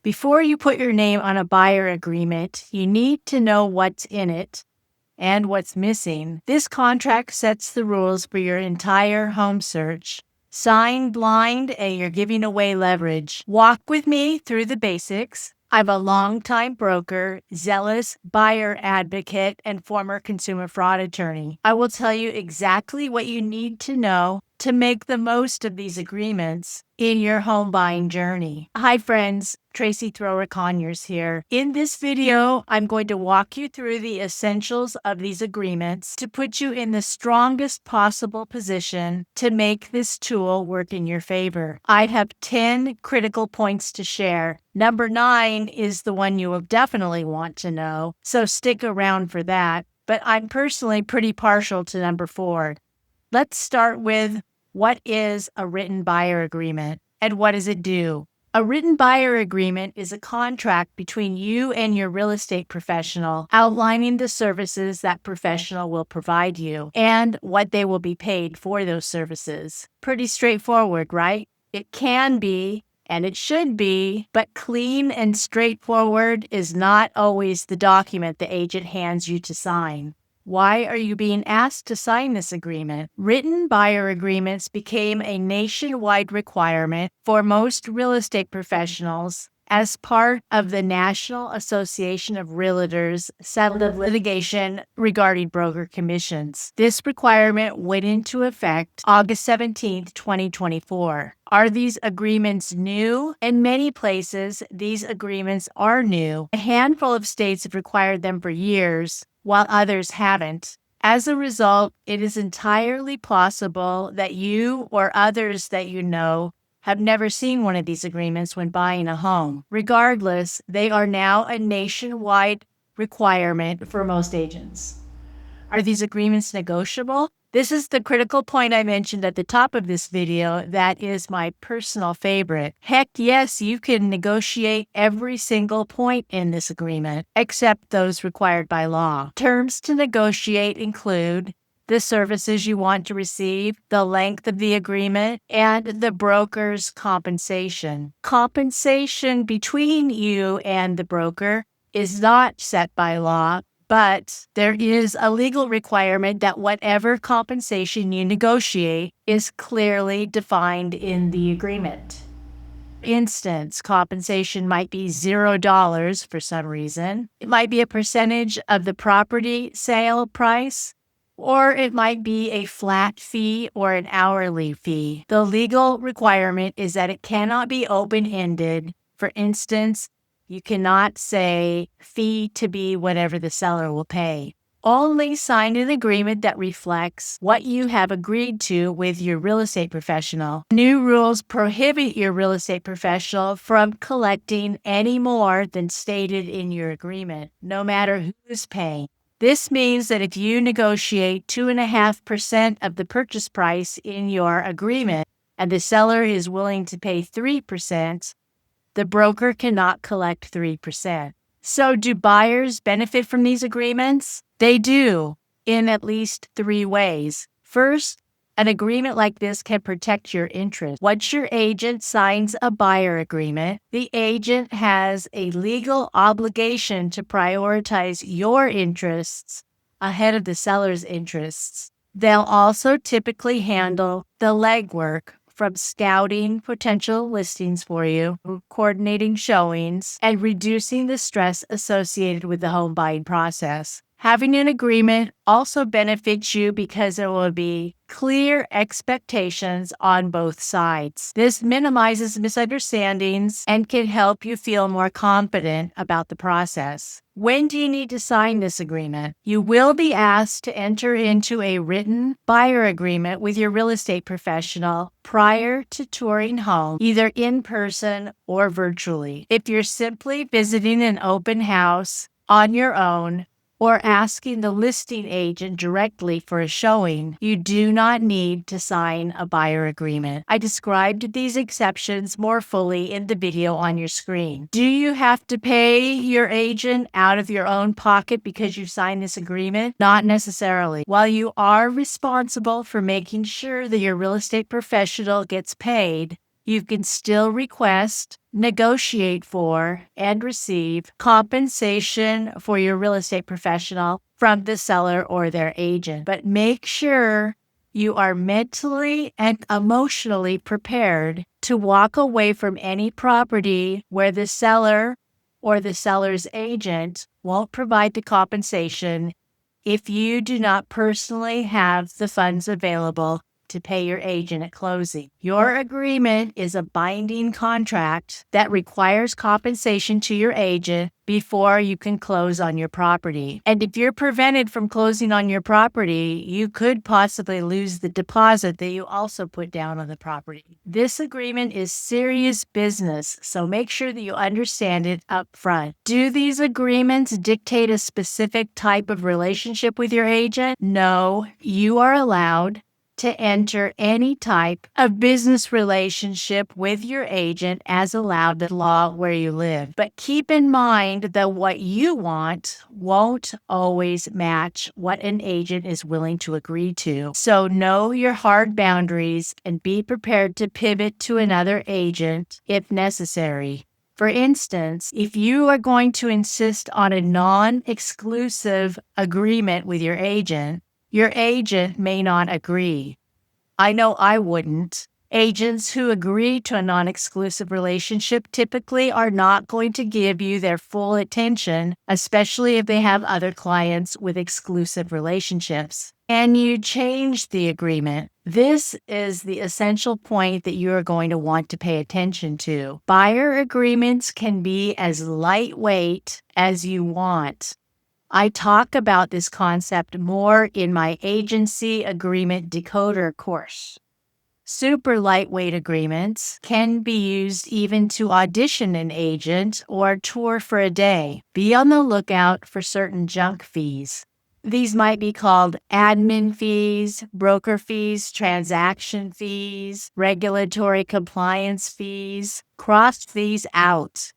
Before you put your name on a buyer agreement, you need to know what's in it and what's missing. This contract sets the rules for your entire home search. Sign blind and you're giving away leverage. Walk with me through the basics. I'm a longtime broker, zealous buyer advocate, and former consumer fraud attorney. I will tell you exactly what you need to know to make the most of these agreements in your home buying journey. Hi friends, 𝗏𝗏𝗀𝗏𝗀𝗏 here. In this video, I'm going to walk you through the essentials of these agreements to put you in the strongest possible position to make this tool work in your favor. I have 10 critical points to share. Number 9 is the one you will definitely want to know, so stick around for that. But I'm personally pretty partial to number 4. Let's start with what is a written buyer agreement and what does it do? A written buyer agreement is a contract between you and your real estate professional outlining the services that professional will provide you and what they will be paid for those services. Pretty straightforward, right? It can be, and it should be, but clean and straightforward is not always the document the agent hands you to sign. Why are you being asked to sign this agreement? Written buyer agreements became a nationwide requirement for most real estate professionals as part of the National Association of Realtors settled litigation regarding broker commissions. This requirement went into effect August 17, 2024. Are these agreements new? In many places, these agreements are new. A handful of states have required them for years, while others haven't. As a result, it is entirely possible that you or others that you know have never seen one of these agreements when buying a home. Regardless, they are now a nationwide requirement for most agents. Are these agreements negotiable? This is the critical point I mentioned at the top of this video that is my personal favorite. Heck yes, you can negotiate every single point in this agreement, except those required by law. Terms to negotiate include the services you want to receive, the length of the agreement, and the broker's compensation. Compensation between you and the broker is not set by law, but there is a legal requirement that whatever compensation you negotiate is clearly defined in the agreement. For instance, compensation might be $0 for some reason. It might be a percentage of the property sale price, or it might be a flat fee or an hourly fee. The legal requirement is that it cannot be open-ended. For instance, you cannot say fee to be whatever the seller will pay. Only sign an agreement that reflects what you have agreed to with your real estate professional. New rules prohibit your real estate professional from collecting any more than stated in your agreement, no matter who is paying. This means that if you negotiate 2.5% of the purchase price in your agreement and the seller is willing to pay 3%, the broker cannot collect 3%. So do buyers benefit from these agreements? They do, in at least 3 ways. First, an agreement like this can protect your interest. Once your agent signs a buyer agreement, the agent has a legal obligation to prioritize your interests ahead of the seller's interests. They'll also typically handle the legwork from scouting potential listings for you, coordinating showings, and reducing the stress associated with the home buying process. Having an agreement also benefits you because there will be clear expectations on both sides. This minimizes misunderstandings and can help you feel more confident about the process. When do you need to sign this agreement? You will be asked to enter into a written buyer agreement with your real estate professional prior to touring home, either in person or virtually. If you're simply visiting an open house on your own, or asking the listing agent directly for a showing, you do not need to sign a buyer agreement. I described these exceptions more fully in the video on your screen. Do you have to pay your agent out of your own pocket because you signed this agreement? Not necessarily. While you are responsible for making sure that your real estate professional gets paid, you can still request, negotiate for, and receive compensation for your real estate professional from the seller or their agent. But make sure you are mentally and emotionally prepared to walk away from any property where the seller or the seller's agent won't provide the compensation if you do not personally have the funds available to pay your agent at closing. Your agreement is a binding contract that requires compensation to your agent before you can close on your property. And if you're prevented from closing on your property, you could possibly lose the deposit that you also put down on the property. This agreement is serious business, so make sure that you understand it up front. Do these agreements dictate a specific type of relationship with your agent? No, you are allowed to enter any type of business relationship with your agent as allowed by law where you live. But keep in mind that what you want won't always match what an agent is willing to agree to. So know your hard boundaries and be prepared to pivot to another agent if necessary. For instance, if you are going to insist on a non-exclusive agreement with your agent may not agree. I know I wouldn't. Agents who agree to a non-exclusive relationship typically are not going to give you their full attention, especially if they have other clients with exclusive relationships. And you change the agreement. This is the essential point that you are going to want to pay attention to. Buyer agreements can be as lightweight as you want. I talk about this concept more in my Agency Agreement Decoder course. Super lightweight agreements can be used even to audition an agent or tour for a day. Be on the lookout for certain junk fees. These might be called admin fees, broker fees, transaction fees, regulatory compliance fees. Cross these out.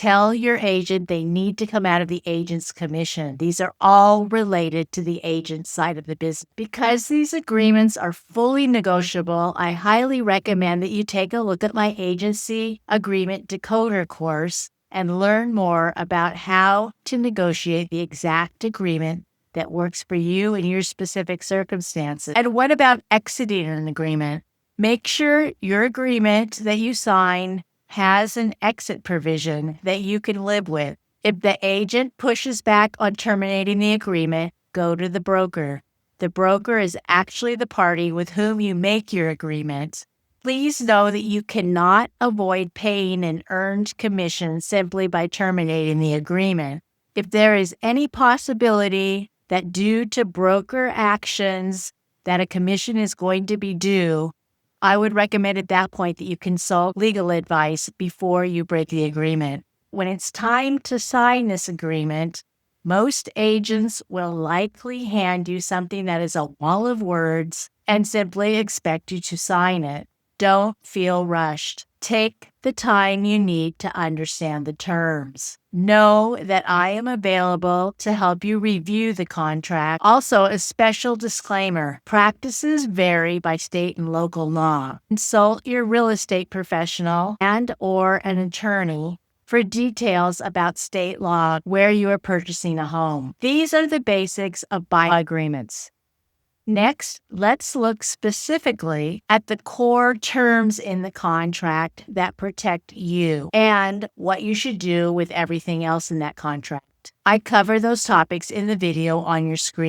Tell your agent they need to come out of the agent's commission. These are all related to the agent side of the business. Because these agreements are fully negotiable, I highly recommend that you take a look at my Agency Agreement Decoder course and learn more about how to negotiate the exact agreement that works for you and your specific circumstances. And what about exiting an agreement? Make sure your agreement that you sign has an exit provision that you can live with. If the agent pushes back on terminating the agreement, go to the broker. The broker is actually the party with whom you make your agreement. Please know that you cannot avoid paying an earned commission simply by terminating the agreement. If there is any possibility that due to broker actions that a commission is going to be due, I would recommend at that point that you consult legal advice before you break the agreement. When it's time to sign this agreement, most agents will likely hand you something that is a wall of words and simply expect you to sign it. Don't feel rushed. Take the time you need to understand the terms. Know that I am available to help you review the contract. Also, a special disclaimer: practices vary by state and local law. Consult your real estate professional and/or an attorney for details about state law where you are purchasing a home. These are the basics of buying agreements. Next, let's look specifically at the core terms in the contract that protect you and what you should do with everything else in that contract. I cover those topics in the video on your screen.